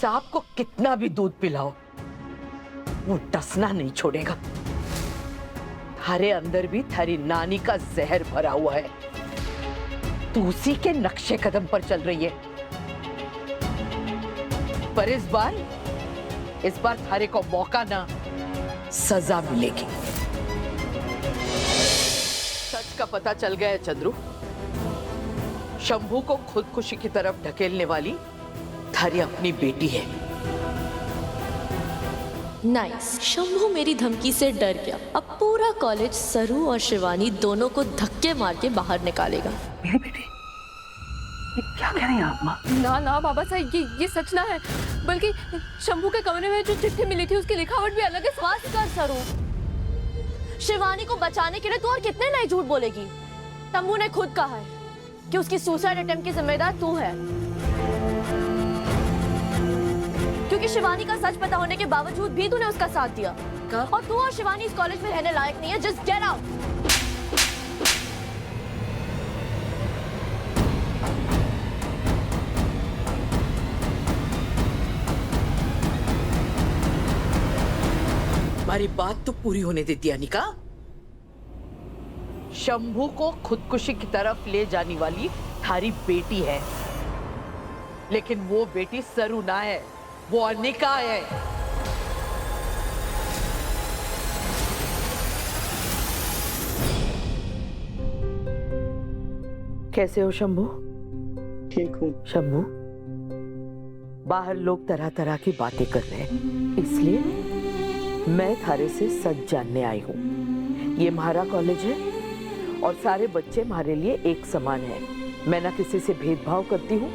सांप को कितना भी दूध पिलाओ वो डसना नहीं छोड़ेगा। थारे अंदर भी थारी नानी का जहर भरा हुआ है। तू उसी के नक्शे कदम पर चल रही है। पर इस बार थारे को मौका ना सजा मिलेगी। सच का पता चल गया है चंद्रू। शंभू को खुदकुशी की तरफ ढकेलने वाली थारी अपनी बेटी है। नाइस। शंभू मेरी धमकी से डर गया। अब पूरा कॉलेज सरू और शिवानी दोनों को धक्के मार के बाहर निकालेगा। मेरी बेटी, ये क्या कह रही हैं आप माँ? ना ना बाबा साहब, ये सच ना है। बल्कि शंभू के कमरे में जो चिट्ठी मिली थी उसकी लिखावट भी अलग है। बस कर सरू। शिवानी को बचाने के लिए तू और कितने नए झूठ बोलेगी? तम्बू ने खुद कहा है कि उसकी सुसाइड अटेम्प्ट की जिम्मेदार तू है, क्योंकि शिवानी का सच पता होने के बावजूद भी तूने उसका साथ दिया। और तू और शिवानी इस कॉलेज में रहने लायक नहीं है। Just get out. हमारी बात तो पूरी होने देती अनिका। शंभू को खुदकुशी की तरफ ले जाने वाली थारी बेटी है, लेकिन वो बेटी सरू ना है, वो अनिका है। कैसे हो शंभू? ठीक हूँ। शंभू, बाहर लोग तरह तरह की बातें कर रहे हैं, इसलिए मैं थारे से सच जानने आई हूँ। ये हमारा कॉलेज है और सारे बच्चे हमारे लिए एक समान हैं। मैं ना किसी से भेदभाव करती हूँ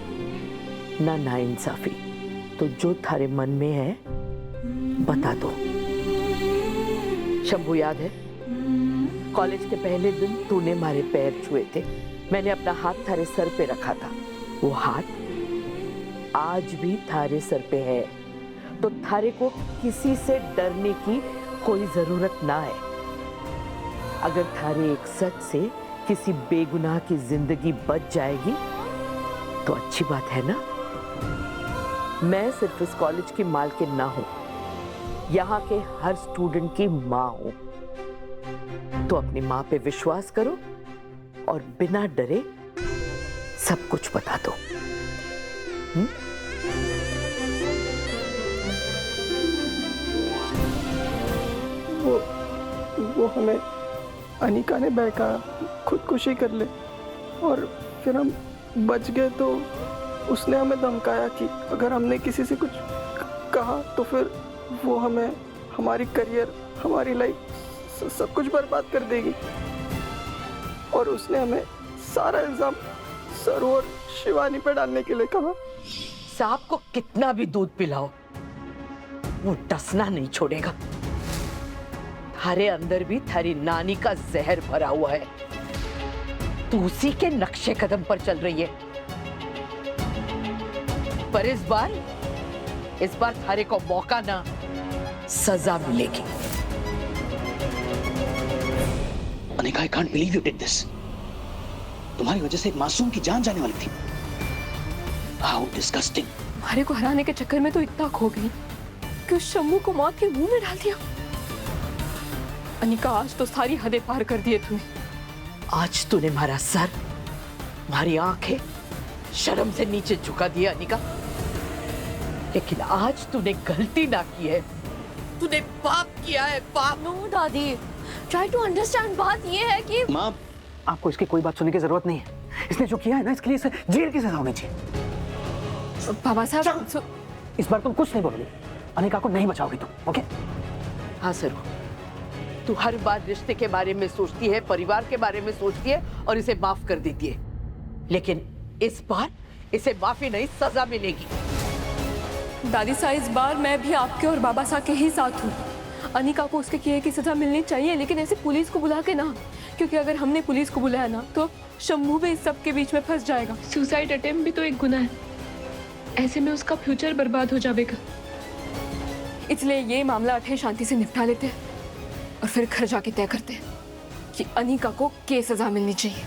ना नाइंसाफी। तो जो थारे मन में है बता दो। शंभू, याद है कॉलेज के पहले दिन तूने हमारे पैर छुए थे। मैंने अपना हाथ थारे सर पे रखा था। वो हाथ आज भी थारे सर पे है। तो थारे को किसी से डरने की कोई जरूरत ना है। अगर थारे एक सच से किसी बेगुनाह की जिंदगी बच जाएगी तो अच्छी बात है ना। मैं सिर्फ इस कॉलेज की मालकिन ना हूं, यहाँ के हर स्टूडेंट की माँ हूं। तो अपनी माँ पे विश्वास करो और बिना डरे सब कुछ बता दो। वो हमें अनिका ने बहकाया खुदकुशी कर ले, और फिर हम बच गए। तो उसने हमें धमकाया कि अगर हमने किसी से कुछ कहा तो फिर वो हमें, हमारी करियर, हमारी लाइफ सब कुछ बर्बाद कर देगी। और उसने हमें सारा इल्जाम सरू और शिवानी पे डालने के लिए कहा। सांप को कितना भी दूध पिलाओ वो डसना नहीं छोड़ेगा। थारे अंदर भी थारी नानी का जहर भरा हुआ है। तू उसी के नक्शे कदम पर चल रही है। पर इस बार थारे को मौका ना सजा मिलेगी। Anika, I can't believe you did this. तुम्हारी वजह से एक मासूम की जान जाने वाली थी। How disgusting. हमारे को हराने के चक्कर में तो इतना खो गई कि उस शंभू को मौत के मुंह में डाल दिया। अनिका, आज तो सारी हदें पार कर दिए तूने। आज तूने हमारा सर, हमारी आंखें शर्म से नीचे झुका दिया अनिका। लेकिन आज तूने गलती ना की है, तूने पाप किया है, पाप। नो दादी, ट्राई टू अंडरस्टैंड। बात ये है कि माँ, आपको इसकी कोई बात सुनने की जरूरत नहीं है। इसने जो किया है ना, इसके लिए इसे जेल की सजा होनी चाहिए। बाबा साहब, इस बार तुम कुछ नहीं बोलोगी। अनिका को नहीं बचाओगी तुम, ओके? हाँ सरू, तू हर बार रिश्ते के बारे में सोचती है, परिवार के बारे में सोचती है और इसे माफ कर देती है। लेकिन इस बार इसे माफी नहीं, सजा मिलेगी। दादी साहब, इस बार मैं भी आपके और बाबा साहब के ही साथ हूँ। अनिका को उसके किए की सजा मिलनी चाहिए, लेकिन ऐसे पुलिस को बुला के ना, क्योंकि अगर हमने पुलिस को बुलाया ना तो शंभू भी इस सब के बीच में फंस जाएगा। सुसाइड अटेम्प्ट भी तो एक गुनाह है, ऐसे में उसका फ्यूचर बर्बाद हो जाएगा। इसलिए ये मामला अठे शांति से निपटा लेते हैं और फिर घर जाके तय करते हैं कि अनिका को क्या सजा मिलनी चाहिए।